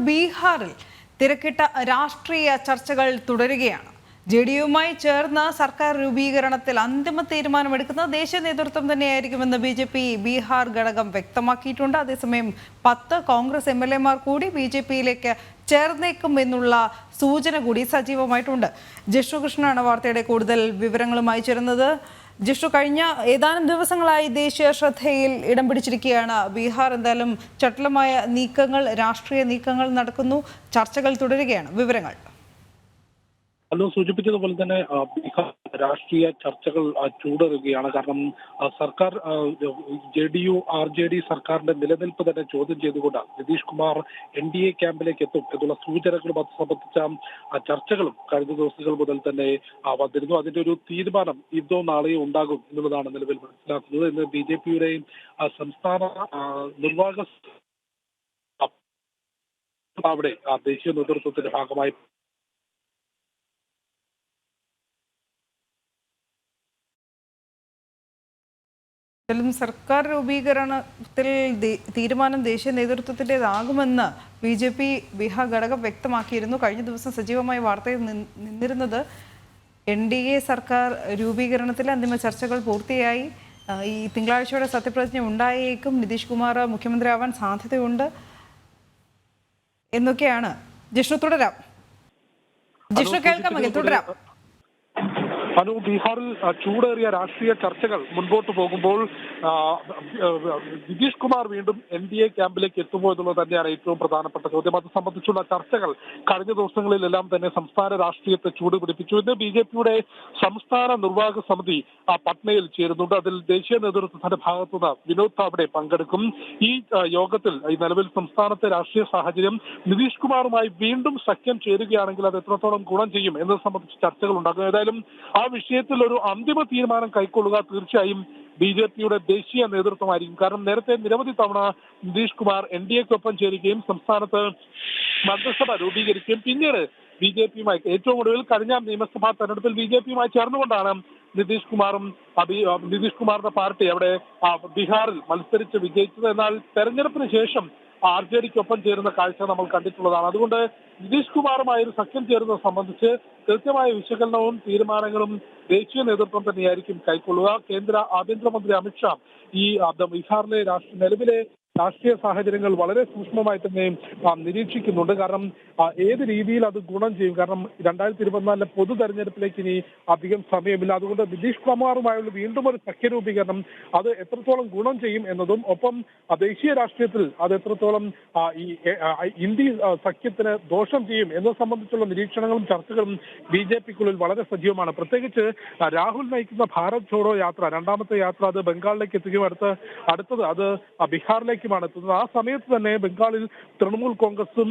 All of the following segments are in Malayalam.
ബീഹാറിൽ തിരക്കിട്ട രാഷ്ട്രീയ ചർച്ചകൾ തുടരുകയാണ്. ജെഡിയുമായി ചേർന്ന് സർക്കാർ രൂപീകരണത്തിൽ അന്തിമ തീരുമാനമെടുക്കുന്ന ദേശീയ നേതൃത്വം തന്നെയായിരിക്കുമെന്ന് ബി.ജെ.പി ബീഹാർ ഘടകം വ്യക്തമാക്കിയിട്ടുണ്ട്. അതേസമയം 10 കോൺഗ്രസ് എം.എൽ.എമാർ കൂടി ബി.ജെ.പിയിലേക്ക് ചേർന്നേക്കും എന്നുള്ള സൂചന കൂടി സജീവമായിട്ടുണ്ട്. ജിഷ്ണു കൃഷ്ണനാണ് വാർത്തയുടെ കൂടുതൽ വിവരങ്ങളുമായി ചേരുന്നത്. ജിഷ്ണു, കഴിഞ്ഞ ഏതാനും ദിവസങ്ങളായി ദേശീയ ശ്രദ്ധയിൽ ഇടം പിടിച്ചിരിക്കുകയാണ് ബീഹാർ. എന്തായാലും ചടുലമായ നീക്കങ്ങൾ, രാഷ്ട്രീയ നീക്കങ്ങൾ നടക്കുന്നു, ചർച്ചകൾ തുടരുകയാണ്. വിവരങ്ങൾ അന്ന് സൂചിപ്പിച്ചതുപോലെ തന്നെ ബീഹാർ രാഷ്ട്രീയ ചർച്ചകൾ ചൂടേറുകയാണ്. കാരണം സർക്കാർ JDU RJD സർക്കാരിന്റെ നിലനിൽപ്പ് തന്നെ ചോദ്യം ചെയ്തുകൊണ്ട് നിതീഷ് കുമാർ NDA ക്യാമ്പിലേക്ക് എത്തും എന്നുള്ള സൂചനകളും അത് സംബന്ധിച്ച ചർച്ചകളും കഴിഞ്ഞ ദിവസങ്ങൾ മുതൽ തന്നെ വന്നിരുന്നു. അതിന്റെ ഒരു തീരുമാനം ഇന്നോ നാളെയോ ഉണ്ടാകും എന്നുള്ളതാണ് നിലവിൽ മനസ്സിലാക്കുന്നത്. ഇന്ന് BJPയുടെയും സംസ്ഥാന നിർവാഹക അവിടെ ദേശീയ നേതൃത്വത്തിന്റെ ഭാഗമായി സർക്കാർ രൂപീകരണത്തിൽ തീരുമാനം ദേശീയ നേതൃത്വത്തിൻ്റെതാകുമെന്ന് ബി.ജെ.പി ബീഹാർ ഘടകം വ്യക്തമാക്കിയിരുന്നു. കഴിഞ്ഞ ദിവസം സജീവമായ വാർത്തയിൽ നിന്നിരുന്നത് NDA സർക്കാർ രൂപീകരണത്തിലെ അന്തിമ ചർച്ചകൾ പൂർത്തിയായി. ഈ തിങ്കളാഴ്ചയോടെ സത്യപ്രതിജ്ഞ ഉണ്ടായേക്കും, നിതീഷ് കുമാർ മുഖ്യമന്ത്രിയാവാൻ സാധ്യതയുണ്ട് എന്നൊക്കെയാണ്. ജിഷ്ണു തുടരാം. ജിഷ്ണു കേൾക്കാമെങ്കിൽ തുടരാം. ബീഹാറിൽ ചൂടേറിയ രാഷ്ട്രീയ ചർച്ചകൾ മുൻപോട്ട് പോകുമ്പോൾ നിതീഷ് കുമാർ വീണ്ടും NDA ക്യാമ്പിലേക്ക് എത്തുമോ എന്നുള്ളത് തന്നെയാണ് ഏറ്റവും പ്രധാനപ്പെട്ട ചോദ്യം. അത് സംബന്ധിച്ചുള്ള ചർച്ചകൾ കഴിഞ്ഞ ദിവസങ്ങളിലെല്ലാം തന്നെ സംസ്ഥാന രാഷ്ട്രീയത്തെ ചൂടുപിടിപ്പിച്ചു. ഇന്ന് BJPയുടെ സംസ്ഥാന നിർവാഹക സമിതി പട്നയിൽ ചേരുന്നുണ്ട്. അതിൽ ദേശീയ നേതൃത്വത്തിന്റെ ഭാഗത്തുനിന്ന് വിനോദ് താവ്ഡെ പങ്കെടുക്കും. ഈ യോഗത്തിൽ ഈ നിലവിൽ സംസ്ഥാനത്തെ രാഷ്ട്രീയ സാഹചര്യം നിതീഷ് കുമാറുമായി വീണ്ടും സഖ്യം ചേരുകയാണെങ്കിൽ അത് എത്രത്തോളം ഗുണം ചെയ്യും എന്നത് സംബന്ധിച്ച് ചർച്ചകൾ ഉണ്ടാകും. ഏതായാലും ആ വിഷയത്തിൽ ഒരു അന്തിമ തീരുമാനം കൈക്കൊള്ളുക തീർച്ചയായും BJPയുടെ ദേശീയ നേതൃത്വമായിരിക്കും. കാരണം നേരത്തെ നിരവധി തവണ നിതീഷ് കുമാർ NDAക്കൊപ്പം ചേരുകയും സംസ്ഥാനത്ത് മന്ത്രിസഭ രൂപീകരിക്കുകയും പിന്നീട് BJPയുമായി ഏറ്റവും ഒടുവിൽ കഴിഞ്ഞ നിയമസഭാ തെരഞ്ഞെടുപ്പിൽ BJPയുമായി ചേർന്നുകൊണ്ടാണ് നിതീഷ് കുമാറിന്റെ പാർട്ടി അവിടെ ബീഹാറിൽ മത്സരിച്ച് വിജയിച്ചത്. എന്നാൽ തെരഞ്ഞെടുപ്പിന് ശേഷം RJDക്കൊപ്പം ചേരുന്ന കാഴ്ച നമ്മൾ കണ്ടിട്ടുള്ളതാണ്. അതുകൊണ്ട് നിതീഷ് കുമാറുമായി ഒരു സഖ്യം ചേരുന്നത് സംബന്ധിച്ച് കൃത്യമായ വിശകലനവും തീരുമാനങ്ങളും ദേശീയ നേതൃത്വം തന്നെയായിരിക്കും കൈക്കൊള്ളുക. കേന്ദ്ര ആഭ്യന്തരമന്ത്രി അമിത്ഷാ ഈ ബീഹാറിലെ നിലവിലെ രാഷ്ട്രീയ സാഹചര്യങ്ങൾ വളരെ സൂക്ഷ്മമായി തന്നെ നിരീക്ഷിക്കുന്നുണ്ട്. കാരണം ഏത് രീതിയിൽ അത് ഗുണം ചെയ്യും. കാരണം 2024 പൊതു തെരഞ്ഞെടുപ്പിലേക്ക് ഇനി അധികം സമയമില്ല. അതുകൊണ്ട് നിതീഷ് കുമാറുമായുള്ള വീണ്ടും ഒരു സഖ്യ രൂപീകരണം അത് എത്രത്തോളം ഗുണം ചെയ്യും എന്നതും ഒപ്പം ദേശീയ രാഷ്ട്രീയത്തിൽ അത് എത്രത്തോളം ഈ ഇന്ത്യ സഖ്യത്തിന് ദോഷം ചെയ്യും എന്നത് സംബന്ധിച്ചുള്ള നിരീക്ഷണങ്ങളും ചർച്ചകളും BJPക്കുള്ളിൽ വളരെ സജീവമാണ്. പ്രത്യേകിച്ച് രാഹുൽ നയിക്കുന്ന ഭാരത് ചോഡോ യാത്ര, രണ്ടാമത്തെ യാത്ര, അത് ബംഗാളിലേക്ക് എത്തുകയും അടുത്തത് അത് ബീഹാറിലേക്കുമാണ് എത്തുന്നത്. ആ സമയത്ത് തന്നെ ബംഗാളിൽ തൃണമൂൽ കോൺഗ്രസും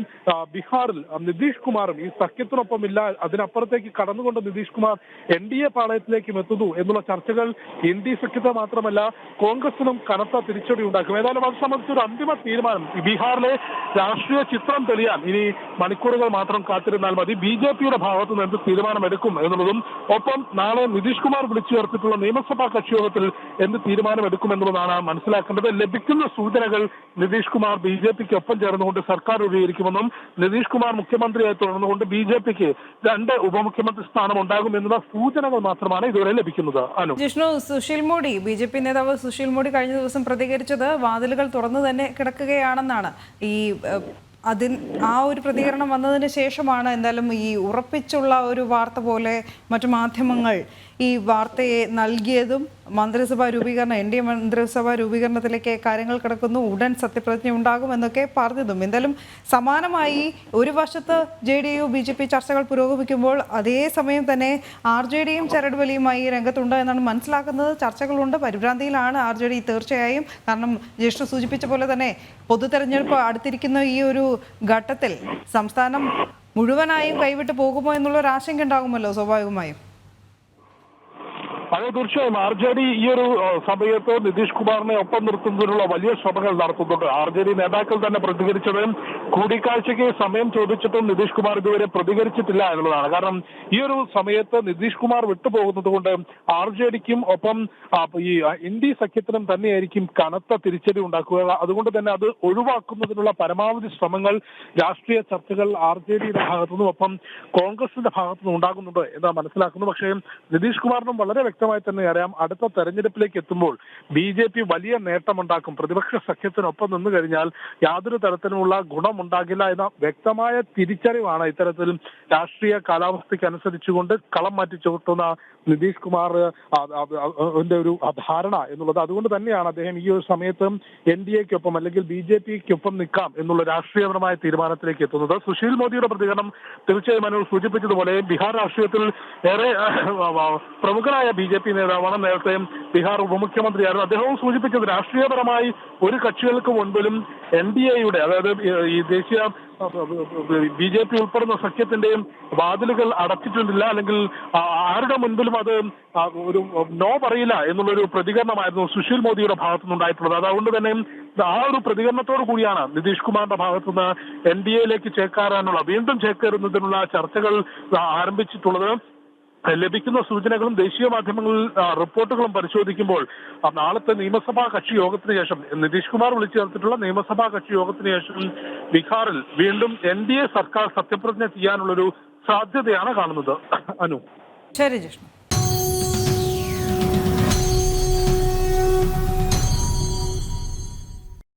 ബീഹാറിൽ നിതീഷ് കുമാറും ഈ സഖ്യത്തിനൊപ്പം ഇല്ല, അതിനപ്പുറത്തേക്ക് കടന്നുകൊണ്ട് നിതീഷ് കുമാർ NDA പാളയത്തിലേക്കും എത്തുന്നു എന്നുള്ള ചർച്ചകൾ NDA സഖ്യത്തെ മാത്രമല്ല കോൺഗ്രസിനും കനത്ത തിരിച്ചടി ഉണ്ടാക്കും. ഏതായാലും അത് സംബന്ധിച്ച ഒരു അന്തിമ തീരുമാനം ബീഹാറിലെ രാഷ്ട്രീയ ചിത്രം തെളിയാൻ ഇനി മണിക്കൂറുകൾ മാത്രം കാത്തിരുന്നാൽ മതി. BJPയുടെ ഭാഗത്തു നിന്ന് എന്ത് തീരുമാനമെടുക്കും എന്നുള്ളതും ഒപ്പം നാളെ നിതീഷ് കുമാർ വിളിച്ചു ചേർത്തിട്ടുള്ള നിയമസഭാ കക്ഷിയോഗത്തിൽ എന്ത് തീരുമാനമെടുക്കും എന്നുള്ളതാണ് മനസ്സിലാക്കേണ്ടത്. ലഭിക്കുന്ന സൂചനകൾ നിതീഷ് കുമാർ BJPക്ക് ഒപ്പം ചേർന്നുകൊണ്ട് സർക്കാർ രൂപീകരിക്കുമെന്നും നിതീഷ് കുമാർ മുഖ്യമന്ത്രിയായി തുടർന്നുകൊണ്ട് BJPക്ക് 2 ഉപമുഖ്യമന്ത്രി സ്ഥാനം ഉണ്ടാകും എന്നുള്ള സൂചനകൾ മാത്രമാണ് ഇതുവരെ ലഭിക്കുന്നത്. ജിഷ്ണു, സുശീൽ മോഡി BJP നേതാവ് സുശീൽ മോഡി കഴിഞ്ഞ ദിവസം പ്രതികരിച്ചത് വാതിലുകൾ തുറന്നു തന്നെ കിടക്കുകയാണെന്നാണ്. ആ ഒരു പ്രതികരണം വന്നതിന് ശേഷമാണ് എന്തായാലും ഈ ഉറപ്പിച്ചുള്ള ഒരു വാർത്ത പോലെ മറ്റു മാധ്യമങ്ങൾ ഈ വാർത്തയെ നൽകിയതും മന്ത്രിസഭാ രൂപീകരണം NDA മന്ത്രിസഭാ രൂപീകരണത്തിലേക്ക് കാര്യങ്ങൾ കിടക്കുന്നു, ഉടൻ സത്യപ്രതിജ്ഞ ഉണ്ടാകുമെന്നൊക്കെ പറഞ്ഞതും. എന്തായാലും സമാനമായി ഒരു വശത്ത് JDU BJP ചർച്ചകൾ പുരോഗമിക്കുമ്പോൾ അതേസമയം തന്നെ RJDയും ചരടുവലിയുമായി രംഗത്തുണ്ട് എന്നാണ് മനസ്സിലാക്കുന്നത്. ചർച്ചകളുണ്ട്, പരിഭ്രാന്തിയിലാണ് RJD തീർച്ചയായും. കാരണം ജിഷ്ണു സൂചിപ്പിച്ച പോലെ തന്നെ പൊതു തെരഞ്ഞെടുപ്പ് അടുത്തിരിക്കുന്ന ഈ ഒരു ഘട്ടത്തിൽ സംസ്ഥാനം മുഴുവനായും കൈവിട്ട് പോകുമോ എന്നുള്ളൊരു ആശങ്ക ഉണ്ടാകുമല്ലോ സ്വാഭാവികമായും. അതെ, തീർച്ചയായും RJD ഈ ഒരു സമയത്ത് നിതീഷ് കുമാറിനെ ഒപ്പം നിർത്തുന്നതിനുള്ള വലിയ ശ്രമങ്ങൾ നടത്തുന്നുണ്ട്. RJD നേതാക്കൾ തന്നെ പ്രതികരിച്ചത് കൂടിക്കാഴ്ചയ്ക്ക് സമയം ചോദിച്ചിട്ടും നിതീഷ് കുമാർ ഇതുവരെ പ്രതികരിച്ചിട്ടില്ല എന്നുള്ളതാണ്. കാരണം ഈ ഒരു സമയത്ത് നിതീഷ് കുമാർ വിട്ടുപോകുന്നത് കൊണ്ട് RJDക്കും ഒപ്പം ഈ ഇന്ത്യ സഖ്യത്തിനും തന്നെയായിരിക്കും കനത്ത തിരിച്ചടി ഉണ്ടാക്കുക. അതുകൊണ്ട് തന്നെ അത് ഒഴിവാക്കുന്നതിനുള്ള പരമാവധി ശ്രമങ്ങൾ, രാഷ്ട്രീയ ചർച്ചകൾ RJDയുടെ ഭാഗത്തുനിന്നും ഒപ്പം കോൺഗ്രസിന്റെ ഭാഗത്തുനിന്നും ഉണ്ടാകുന്നുണ്ട് എന്ന് മനസ്സിലാക്കുന്നു. പക്ഷേ നിതീഷ് കുമാറിനും വളരെ വ്യക്തമായി തന്നെ അറിയാം, അടുത്ത തെരഞ്ഞെടുപ്പിലേക്ക് എത്തുമ്പോൾ BJP വലിയ നേട്ടമുണ്ടാക്കും, പ്രതിപക്ഷ സഖ്യത്തിനൊപ്പം നിന്ന് കഴിഞ്ഞാൽ യാതൊരു തരത്തിലുമുള്ള ഗുണമുണ്ടാകില്ല എന്ന വ്യക്തമായ തിരിച്ചറിവാണ് ഇത്തരത്തിൽ രാഷ്ട്രീയ കാലാവസ്ഥയ്ക്ക് അനുസരിച്ചുകൊണ്ട് കളം മാറ്റി ചവിട്ടുന്ന നിതീഷ് കുമാർ ഒരു ധാരണ എന്നുള്ളത്. അതുകൊണ്ട് തന്നെയാണ് അദ്ദേഹം ഈ ഒരു സമയത്ത് NDAക്കൊപ്പം അല്ലെങ്കിൽ BJPക്കൊപ്പം നിൽക്കാം എന്നുള്ള രാഷ്ട്രീയപരമായ തീരുമാനത്തിലേക്ക് എത്തുന്നത്. സുശീൽ മോദിയുടെ പ്രതികരണം തീർച്ചയായും അനു സൂചിപ്പിച്ചതുപോലെ ബീഹാർ രാഷ്ട്രീയത്തിൽ ഏറെ പ്രമുഖനായ BJP നേതാവാണ്. നേരത്തെ ബീഹാർ ഉപമുഖ്യമന്ത്രിയായിരുന്നു. അദ്ദേഹവും സൂചിപ്പിച്ചത് രാഷ്ട്രീയപരമായി ഒരു കക്ഷികൾക്ക് മുൻപിലും NDAയുടെ, അതായത് ഈ ദേശീയ BJP ഉൾപ്പെടുന്ന സഖ്യത്തിന്റെയും വാതിലുകൾ അടച്ചിട്ടില്ല, അല്ലെങ്കിൽ ആരുടെ മുൻപിലും അത് ഒരു നോ പറയില്ല എന്നുള്ളൊരു പ്രതികരണമായിരുന്നു സുശീൽ മോദിയുടെ ഭാഗത്തുനിന്നുണ്ടായിട്ടുള്ളത്. അതുകൊണ്ട് തന്നെ ആ ഒരു പ്രതികരണത്തോടു കൂടിയാണ് നിതീഷ് കുമാറിന്റെ ഭാഗത്തുനിന്ന് NDAയിലേക്ക് വീണ്ടും ചേക്കേറുന്നതിനുള്ള ചർച്ചകൾ ആരംഭിച്ചിട്ടുള്ളത്. ലഭിക്കുന്ന സൂചനകളും ദേശീയ മാധ്യമങ്ങളിൽ റിപ്പോർട്ടുകളും പരിശോധിക്കുമ്പോൾ നാളത്തെ നിയമസഭാ കക്ഷി യോഗത്തിന് ശേഷം, നിതീഷ് കുമാർ വിളിച്ചു ചേർത്തിട്ടുള്ള നിയമസഭാ കക്ഷി യോഗത്തിന് ശേഷം ബീഹാറിൽ വീണ്ടും NDA സർക്കാർ സത്യപ്രതിജ്ഞ ചെയ്യാനുള്ളൊരു സാധ്യതയാണ് കാണുന്നത്. അനു. ശരി ജിഷ്ണു.